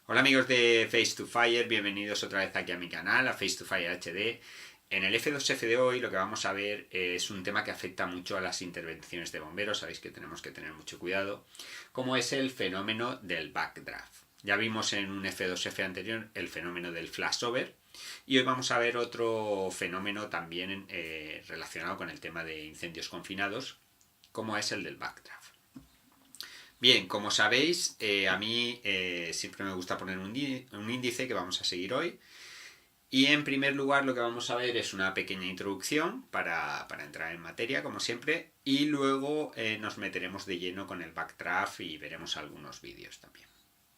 Hola amigos de Face to Fire, bienvenidos otra vez aquí a mi canal, a Face to Fire HD. En el F2F de hoy lo que vamos a ver es un tema que afecta mucho a las intervenciones de bomberos, sabéis que tenemos que tener mucho cuidado, como es el fenómeno del backdraft. Ya vimos en un F2F anterior el fenómeno del flashover y hoy vamos a ver otro fenómeno también relacionado con el tema de incendios confinados, como es el del backdraft. Bien, como sabéis, a mí siempre me gusta poner un índice que vamos a seguir hoy. Y en primer lugar lo que vamos a ver es una pequeña introducción para entrar en materia, como siempre. Y luego nos meteremos de lleno con el backdraft y veremos algunos vídeos también.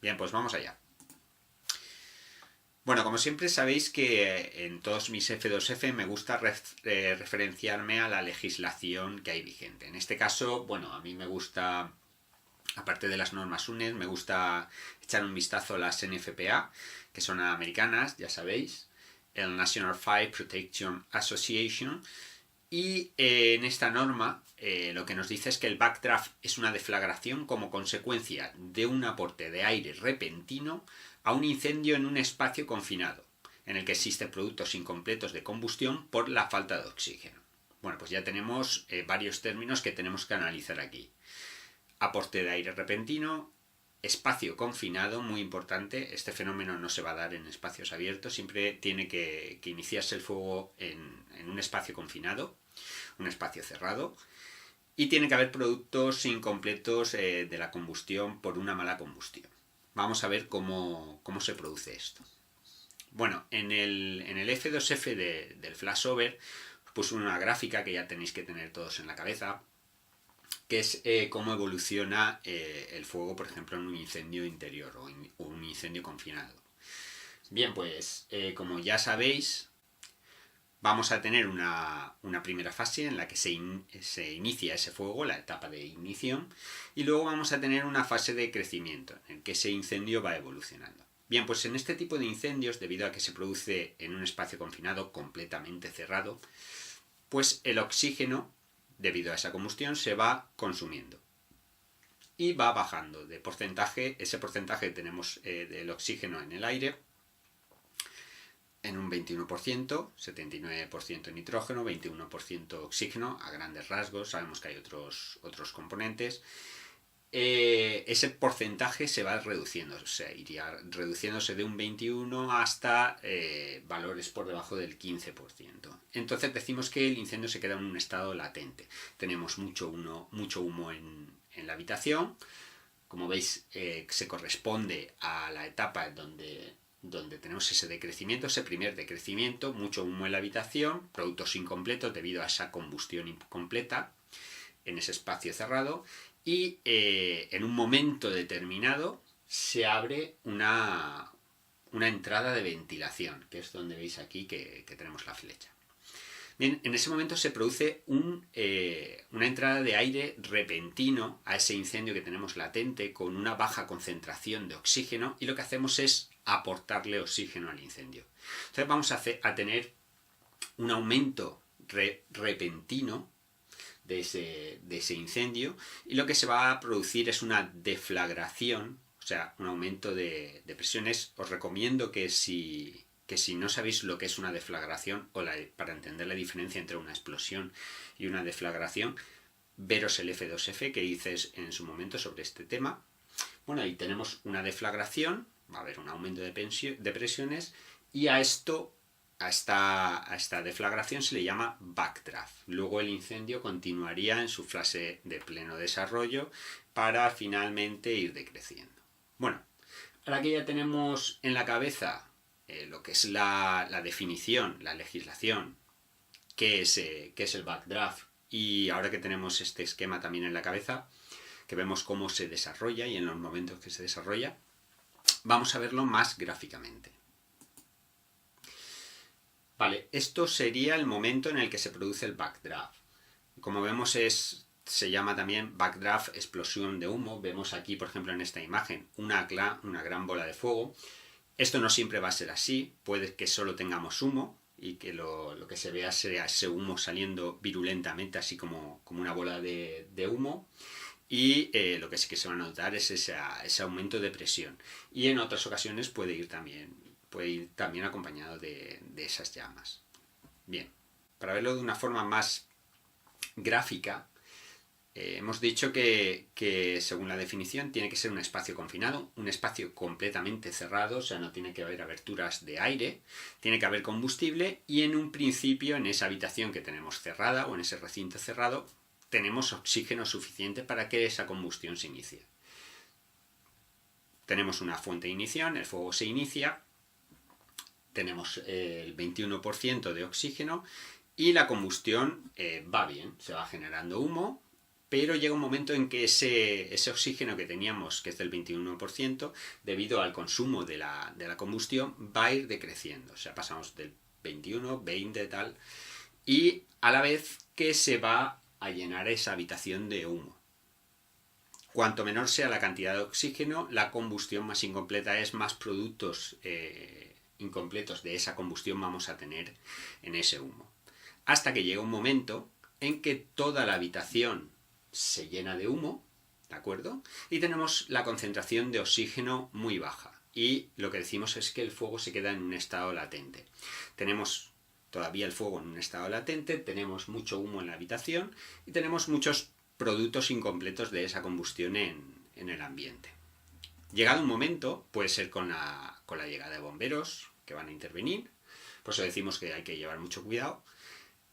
Bien, pues vamos allá. Bueno, como siempre sabéis que en todos mis F2F me gusta referenciarme a la legislación que hay vigente. En este caso, bueno, a mí me gusta... Aparte de las normas UNED, me gusta echar un vistazo a las NFPA, que son americanas, ya sabéis, el National Fire Protection Association, y en esta norma lo que nos dice es que el backdraft es una deflagración como consecuencia de un aporte de aire repentino a un incendio en un espacio confinado, en el que existen productos incompletos de combustión por la falta de oxígeno. Bueno, pues ya tenemos varios términos que tenemos que analizar aquí. Aporte de aire repentino, espacio confinado, muy importante. Este fenómeno no se va a dar en espacios abiertos, siempre tiene que iniciarse el fuego en un espacio confinado, un espacio cerrado, y tiene que haber productos incompletos de la combustión por una mala combustión. Vamos a ver cómo se produce esto. Bueno, en el F2F del flashover os puse una gráfica que ya tenéis que tener todos en la cabeza, que es cómo evoluciona el fuego, por ejemplo, en un incendio interior o un incendio confinado. Bien, pues como ya sabéis, vamos a tener una primera fase en la que se inicia ese fuego, la etapa de ignición, y luego vamos a tener una fase de crecimiento, en que ese incendio va evolucionando. Bien, pues en este tipo de incendios, debido a que se produce en un espacio confinado completamente cerrado, pues el oxígeno, debido a esa combustión, se va consumiendo y va bajando de porcentaje. Ese porcentaje que tenemos del oxígeno en el aire en un 21%, 79% nitrógeno, 21% oxígeno, a grandes rasgos. Sabemos que hay otros componentes. Ese porcentaje se va reduciendo, o sea, iría reduciéndose de un 21 hasta valores por debajo del 15%. Entonces decimos que el incendio se queda en un estado latente. Tenemos mucho humo en la habitación. Como veis, se corresponde a la etapa donde tenemos ese decrecimiento, ese primer decrecimiento, mucho humo en la habitación, productos incompletos debido a esa combustión incompleta en ese espacio cerrado, y en un momento determinado se abre una entrada de ventilación, que es donde veis aquí que tenemos la flecha. Bien, en ese momento se produce una entrada de aire repentino a ese incendio que tenemos latente con una baja concentración de oxígeno, y lo que hacemos es aportarle oxígeno al incendio. Entonces vamos a tener un aumento repentino de ese incendio, y lo que se va a producir es una deflagración, o sea, un aumento de presiones. Os recomiendo que si no sabéis lo que es una deflagración, para entender la diferencia entre una explosión y una deflagración, veros el F2F que hice en su momento sobre este tema. Bueno, ahí tenemos una deflagración, va a haber un aumento de presiones, y a esta deflagración se le llama backdraft. Luego el incendio continuaría en su fase de pleno desarrollo para finalmente ir decreciendo. Bueno, ahora que ya tenemos en la cabeza lo que es la definición, la legislación, qué es el backdraft, y ahora que tenemos este esquema también en la cabeza, que vemos cómo se desarrolla y en los momentos que se desarrolla, vamos a verlo más gráficamente. Vale, esto sería el momento en el que se produce el backdraft. Como vemos se llama también backdraft, explosión de humo. Vemos aquí, por ejemplo, en esta imagen, una gran bola de fuego. Esto no siempre va a ser así, puede que solo tengamos humo y que lo que se vea sea ese humo saliendo virulentamente, así como una bola de humo. y lo que sí que se va a notar es ese aumento de presión. Y en otras ocasiones puede ir también acompañado de esas llamas. Bien, para verlo de una forma más gráfica, hemos dicho que según la definición tiene que ser un espacio confinado, un espacio completamente cerrado, o sea, no tiene que haber aberturas de aire, tiene que haber combustible y en un principio en esa habitación que tenemos cerrada o en ese recinto cerrado tenemos oxígeno suficiente para que esa combustión se inicie. Tenemos una fuente de ignición, el fuego se inicia, tenemos el 21% de oxígeno y la combustión va bien, se va generando humo, pero llega un momento en que ese oxígeno que teníamos, que es del 21%, debido al consumo de la combustión, va a ir decreciendo. O sea, pasamos del 21, 20, tal, y a la vez que se va a llenar esa habitación de humo. Cuanto menor sea la cantidad de oxígeno, la combustión más incompleta es, más productos incompletos de esa combustión vamos a tener en ese humo. Hasta que llega un momento en que toda la habitación se llena de humo, ¿de acuerdo? Y tenemos la concentración de oxígeno muy baja. Y lo que decimos es que el fuego se queda en un estado latente. Tenemos todavía el fuego en un estado latente, tenemos mucho humo en la habitación y tenemos muchos productos incompletos de esa combustión en el ambiente. Llegado un momento, puede ser con la llegada de bomberos que van a intervenir, por eso decimos que hay que llevar mucho cuidado,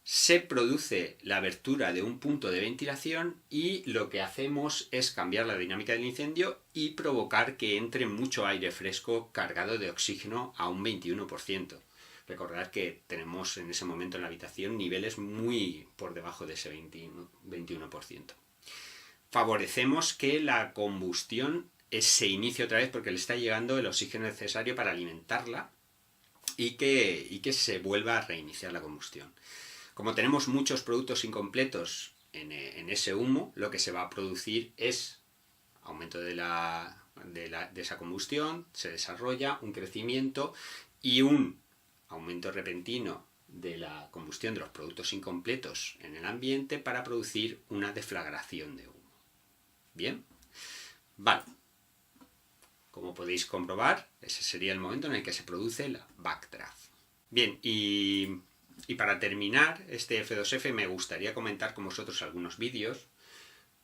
se produce la abertura de un punto de ventilación y lo que hacemos es cambiar la dinámica del incendio y provocar que entre mucho aire fresco cargado de oxígeno a un 21%. Recordad que tenemos en ese momento en la habitación niveles muy por debajo de ese 21%. Favorecemos que la combustión se inicie otra vez porque le está llegando el oxígeno necesario para alimentarla y que se vuelva a reiniciar la combustión. Como tenemos muchos productos incompletos en ese humo, lo que se va a producir es aumento de esa combustión, se desarrolla un crecimiento y un aumento repentino de la combustión de los productos incompletos en el ambiente para producir una deflagración de humo. ¿Bien? Vale. Como podéis comprobar, ese sería el momento en el que se produce la backdraft. Bien, y para terminar este F2F me gustaría comentar con vosotros algunos vídeos.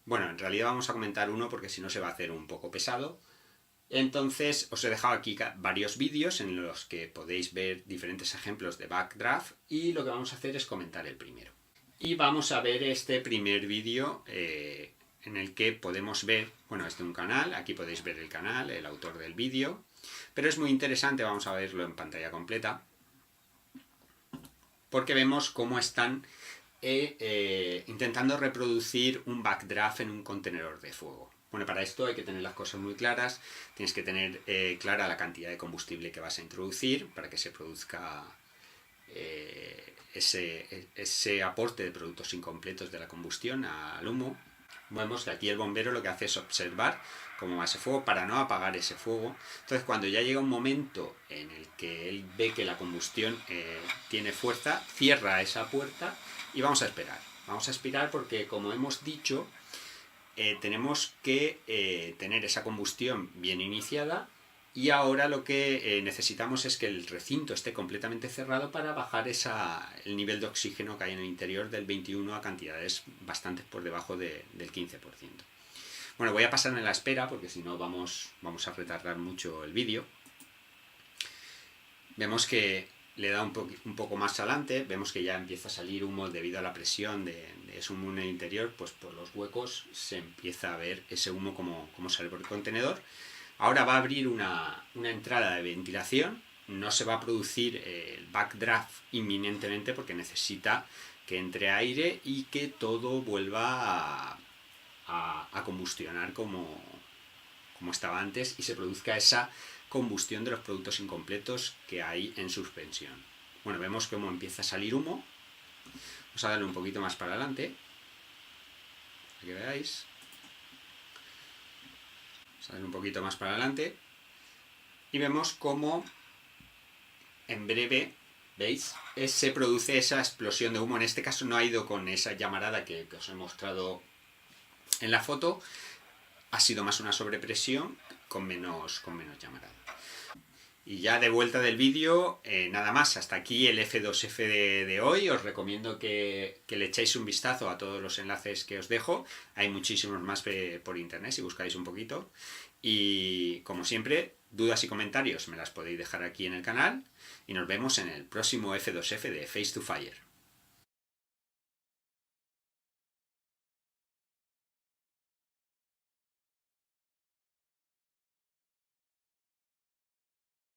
Bueno, en realidad vamos a comentar uno porque si no se va a hacer un poco pesado. Entonces os he dejado aquí varios vídeos en los que podéis ver diferentes ejemplos de backdraft y lo que vamos a hacer es comentar el primero. Y vamos a ver este primer vídeo en el que podemos ver, bueno, es de un canal, aquí podéis ver el canal, el autor del vídeo, pero es muy interesante, vamos a verlo en pantalla completa, porque vemos cómo están intentando reproducir un backdraft en un contenedor de fuego. Bueno, para esto hay que tener las cosas muy claras, tienes que tener clara la cantidad de combustible que vas a introducir para que se produzca ese aporte de productos incompletos de la combustión al humo. Vemos que aquí el bombero lo que hace es observar cómo va ese fuego para no apagar ese fuego. Entonces cuando ya llega un momento en el que él ve que la combustión tiene fuerza, cierra esa puerta y vamos a esperar. Vamos a esperar porque, como hemos dicho, tenemos que tener esa combustión bien iniciada y ahora lo que necesitamos es que el recinto esté completamente cerrado para bajar el nivel de oxígeno que hay en el interior del 21 a cantidades bastante por debajo del 15%. Bueno, voy a pasar en la espera porque si no vamos a retardar mucho el vídeo. Vemos que le da un poco más adelante, vemos que ya empieza a salir humo debido a la presión de ese humo en el interior, pues por los huecos se empieza a ver ese humo como sale por el contenedor. Ahora va a abrir una entrada de ventilación, no se va a producir el backdraft inminentemente porque necesita que entre aire y que todo vuelva a combustionar como estaba antes y se produzca esa combustión de los productos incompletos que hay en suspensión. Bueno, vemos cómo empieza a salir humo. Vamos a darle un poquito más para adelante, para que veáis. Vamos a darle un poquito más para adelante y vemos cómo en breve, ¿veis? Se produce esa explosión de humo. En este caso no ha ido con esa llamarada que os he mostrado En la foto ha sido más una sobrepresión con menos llamarada. Y ya de vuelta del vídeo, nada más, hasta aquí el F2F de hoy. Os recomiendo que le echéis un vistazo a todos los enlaces que os dejo. Hay muchísimos más por internet si buscáis un poquito. Y como siempre, dudas y comentarios me las podéis dejar aquí en el canal. Y nos vemos en el próximo F2F de Face to Fire.